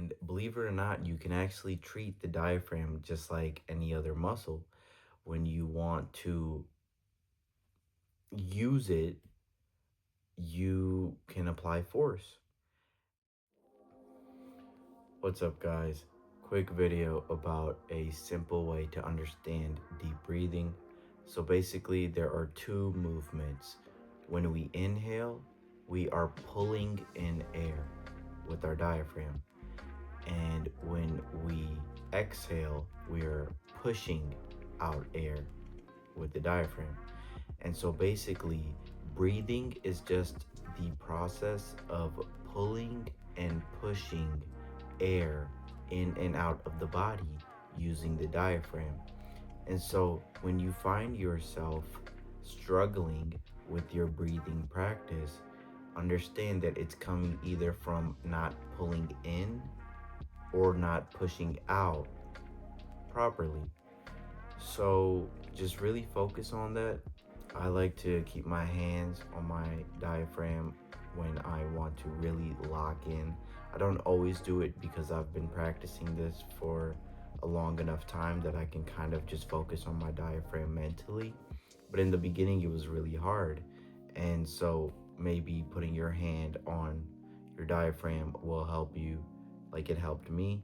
And believe it or not, you can actually treat the diaphragm just like any other muscle. When you want to use it, you can apply force. What's up, guys? Quick video about a simple way to understand deep breathing. So basically, there are two movements. When we inhale, we are pulling in air with our diaphragm. And when we exhale, we are pushing out air with the diaphragm. And so basically, breathing is just the process of pulling and pushing air in and out of the body using the diaphragm. And so when you find yourself struggling with your breathing practice, understand that it's coming either from not pulling in or not pushing out properly. So just really focus on that. I like to keep my hands on my diaphragm when I want to really lock in. I don't always do it because I've been practicing this for a long enough time that I can kind of just focus on my diaphragm mentally. But in the beginning, it was really hard. And so maybe putting your hand on your diaphragm will help you like it helped me.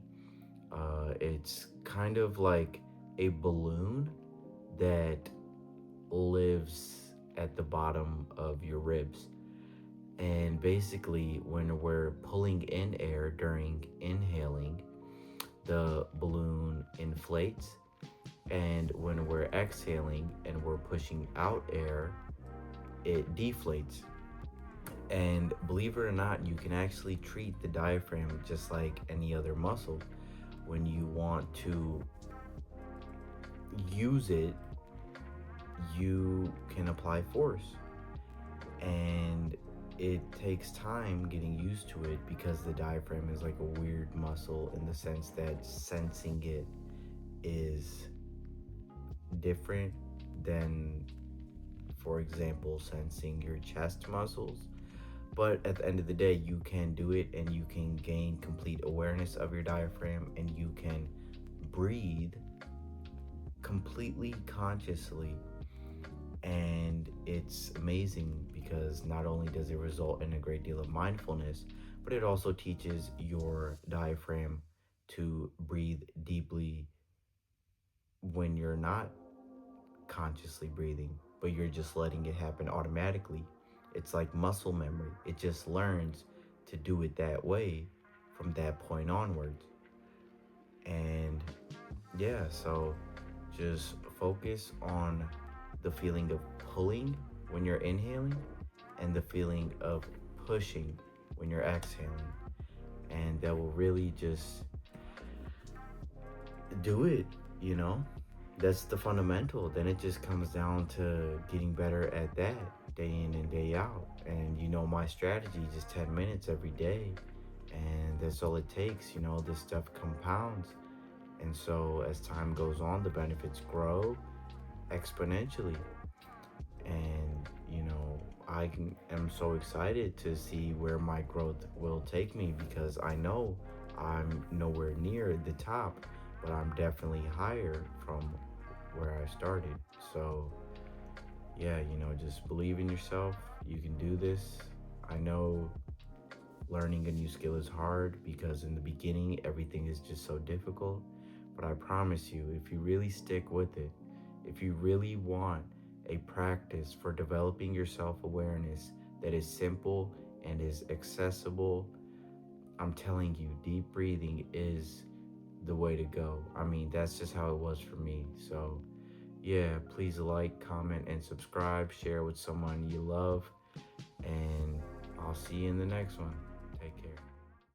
It's kind of like a balloon that lives at the bottom of your ribs. And basically, when we're pulling in air during inhaling, the balloon inflates. And when we're exhaling and we're pushing out air, it deflates. And believe it or not, you can actually treat the diaphragm just like any other muscle. When you want to use it, you can apply force. And it takes time getting used to it because the diaphragm is like a weird muscle in the sense that sensing it is different than, for example, sensing your chest muscles. But at the end of the day, you can do it and you can gain complete awareness of your diaphragm and you can breathe completely consciously. And it's amazing because not only does it result in a great deal of mindfulness, but it also teaches your diaphragm to breathe deeply when you're not consciously breathing, but you're just letting it happen automatically. It's like muscle memory. It just learns to do it that way from that point onwards. And yeah, so just focus on the feeling of pulling when you're inhaling and the feeling of pushing when you're exhaling. And that will really just do it, you know? That's the fundamental. Then it just comes down to getting better at that day in and day out. And my strategy, just 10 minutes every day. And that's all it takes. This stuff compounds. And so as time goes on, the benefits grow exponentially. And, am so excited to see where my growth will take me because I know I'm nowhere near the top, but I'm definitely higher from where I started. So, yeah, just believe in yourself. You can do this. I know learning a new skill is hard because in the beginning, everything is just so difficult. But I promise you, if you really stick with it, if you really want a practice for developing your self awareness that is simple and is accessible, I'm telling you, deep breathing is the way to go. I mean, that's just how it was for me. So, yeah, please like, comment, and subscribe. Share with someone you love. And I'll see you in the next one.